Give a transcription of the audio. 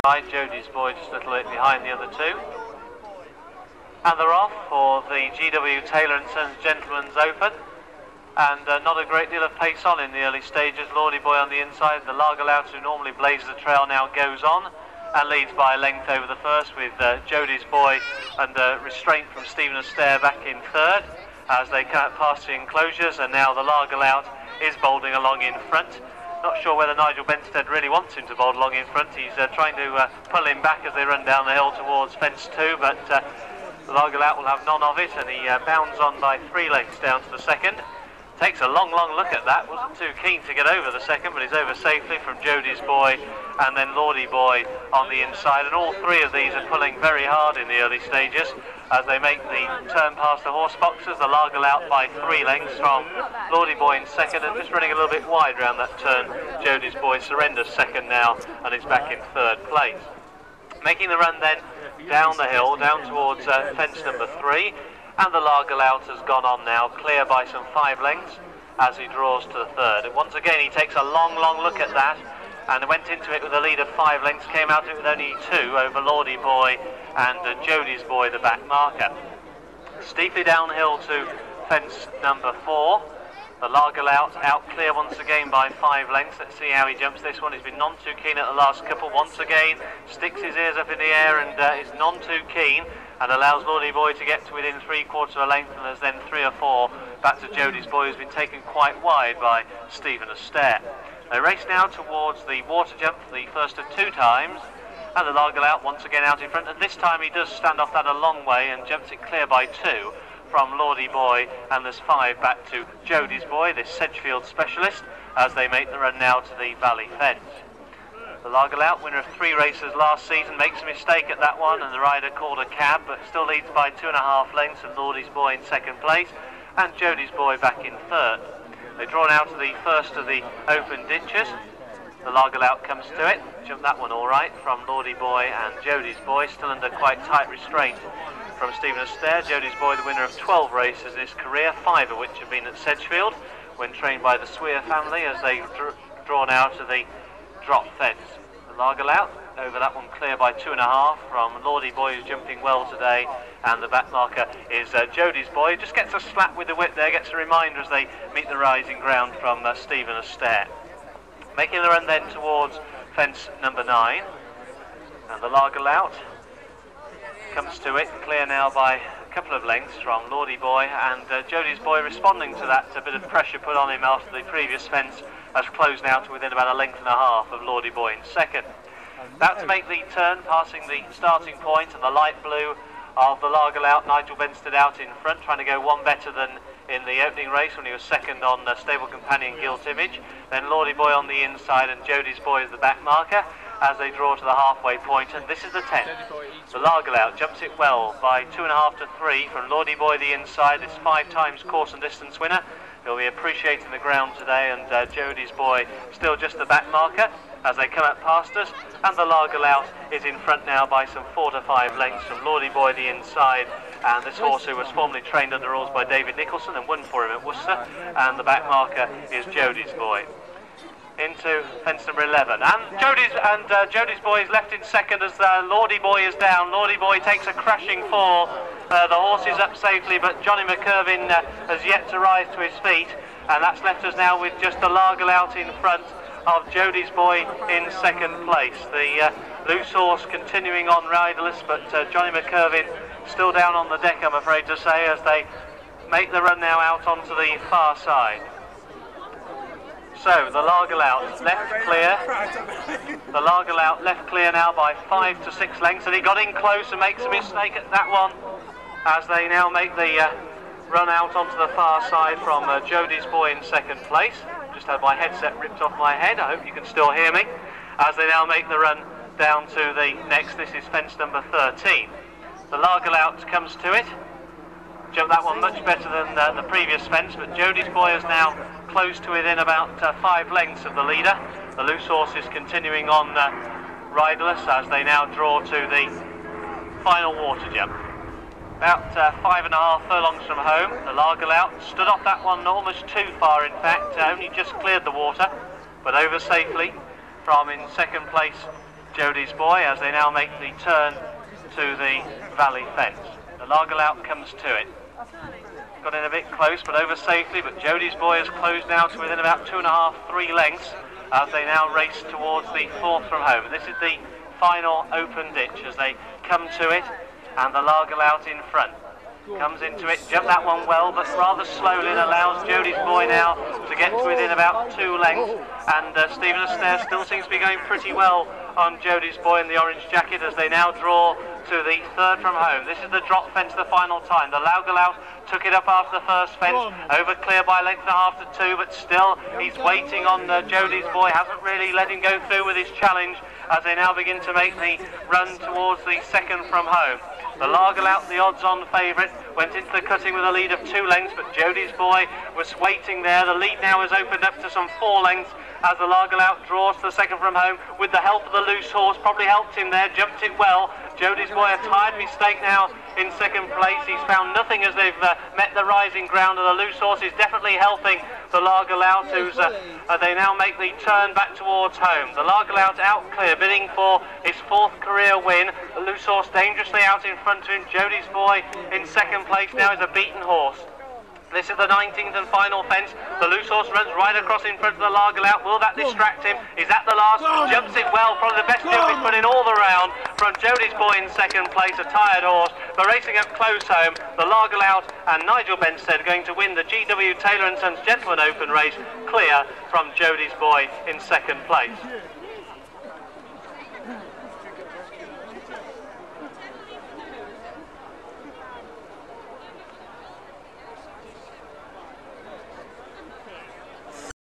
inside. Jody's boy just a little bit behind the other two. And they're off for the GW Taylor & Sons Gentlemen's Open. And not a great deal of pace on in the early stages. Lordy Boy on the inside. The Lagerlout, who normally blazes the trail, now goes on and leads by a length over the first, with Jody's boy under restraint from Stephen Astaire back in third as they come past the enclosures. And now the Lagerlout is bowling along in front. Not sure whether Nigel Benstead really wants him to bowl along in front. He's trying to pull him back as they run down the hill towards fence 2, but the Lagerlout will have none of it, and he bounds on by 3 lengths down to the second. Takes a long look at that. Wasn't too keen to get over the second, but he's over safely from Jody's boy and then Lordy Boy on the inside. And all 3 of these are pulling very hard in the early stages as they make the turn past the horse boxes. The Lagerlout by 3 lengths from Lordy Boy in second, and just running a little bit wide round that turn. Jody's boy surrenders second now and is back in third place. Making the run then down the hill, down towards fence number 3. And the Lagerlout has gone on now, clear by some 5 lengths as he draws to the third. And once again he takes a long look at that, and went into it with a lead of 5 lengths, came out of it with only 2 over Lordy Boy and Jody's boy, the back marker. Steeply downhill to fence number 4. The Lagerlout out clear once again by 5 lengths. Let's see how he jumps this one. He's been none too keen at the last couple. Once again sticks his ears up in the air and is none too keen, and allows Lordy Boy to get to within 3/4 of a length, and there's then 3 or 4 back to Jody's boy, who's been taken quite wide by Stephen Astaire. They race now towards the water jump, the first of 2 times, and the Lagerlout once again out in front, and this time he does stand off that a long way and jumps it clear by 2 from Lordy Boy, and there's 5 back to Jody's boy, this Sedgefield specialist, as they make the run now to the valley fence. The Lagerlout, winner of 3 races last season, makes a mistake at that one, and the rider called a cab, but still leads by 2.5 lengths, and Lordy's boy in second place and Jody's boy back in third. They draw now to the first of the open ditches. The Lagerlout comes to it, jumped that one all right from Lordy Boy and Jody's boy, still under quite tight restraint from Stephen Astaire. Jody's boy, the winner of 12 races in his career, 5 of which have been at Sedgefield, when trained by the Swear family, as they draw now to the drop fence. The Lagerlout over that one clear by 2.5 from Lordy Boy, who's jumping well today, and the back marker is Jody's boy. Just gets a slap with the whip there, gets a reminder as they meet the rising ground from Stephen Astaire. Making the run then towards fence number 9, and the Lagerlout comes to it, clear now by a couple of lengths from Lordy Boy, and Jody's boy, responding to that bit of pressure put on him after the previous fence, has closed now to within about 1.5 lengths of Lordy Boy in second. About to make the turn, passing the starting point, and the light blue of the Lagerlout, Nigel Benstead out in front, trying to go one better than in the opening race when he was second on Stable Companion Gilt Image. Then Lordy Boy on the inside and Jody's boy is the back marker as they draw to the halfway point, and this is the 10th. The Lagerlout jumps it well by 2.5 to 3 from Lordy Boy the inside, this 5 times course and distance winner. He'll be appreciating the ground today, and Jody's boy still just the back marker as they come up past us, and the Lagerlout is in front now by some 4 to 5 lengths from Lordy Boy the inside, and this horse who was formerly trained under rules by David Nicholson and won for him at Worcester, and the back marker is Jody's boy. Into fence number 11, and Jody's boy is left in second as Lordy Boy is down. Lordy Boy takes a crashing fall. The horse is up safely, but Johnny McKervin has yet to rise to his feet, and that's left us now with just the Lagerlout in front of Jody's boy in second place. The loose horse continuing on riderless, but Johnny McKervin still down on the deck, I'm afraid to say, as they make the run now out onto the far side. So the Lagerlout left clear. The Lagerlout left clear now by 5 to 6 lengths, and he got in close and makes a mistake at that one as they now make the run out onto the far side from Jody's boy in second place. Just had my headset ripped off my head, I hope you can still hear me, as they now make the run down to the next. This is fence number 13. The Lagerlout comes to it, jumped that one much better than the previous fence, but Jody's boy is now close to within about 5 lengths of the leader. The loose horse is continuing on riderless as they now draw to the final water jump. About 5.5 furlongs from home, the Lagerlout stood off that one almost too far, in fact, only just cleared the water, but over safely from in second place Jody's Boy as they now make the turn to the valley fence. The Lagerlout comes to it. Got in a bit close but over safely, but Jody's Boy has closed now to within about 2.5, 3 lengths as they now race towards the fourth from home. This is the final open ditch as they come to it, and the Lagerlout in front. Comes into it, jumped that one well, but rather slowly, and allows Jody's Boy now to get to within about 2 lengths. And Stephen Astaire still seems to be going pretty well on Jody's Boy in the orange jacket as they now draw to the third from home. This is the drop fence the final time. The Lagerlout took it up after the first fence, over clear by length and a half to 2, but still he's waiting on Jody's Boy, hasn't really let him go through with his challenge as they now begin to make the run towards the second from home. The Lagerlout, the odds-on favourite, went into the cutting with a lead of 2 lengths, but Jody's Boy was waiting there. The lead now has opened up to some 4 lengths as the Lagerlout draws to the second from home with the help of the loose horse. Probably helped him there, jumped it well. Jody's Boy, a tired mistake now in second place. He's found nothing as they've met the rising ground, and the loose horse is definitely helping the Lagerlout, who's they now make the turn back towards home. The Lagerlout out clear, bidding for his 4th career win. The loose horse dangerously out in front of him. Jody's Boy in second place now is a beaten horse. This is the 19th and final fence. The loose horse runs right across in front of the Lagerlout. Will that distract him? He's at the last, jumps it well. Probably the best jump he's put in all the round from Jody's Boy in second place, a tired horse. But racing up close home, the Lagerlout and Nigel Benstead going to win the GW Taylor & Sons Gentleman Open race, clear from Jody's Boy in second place.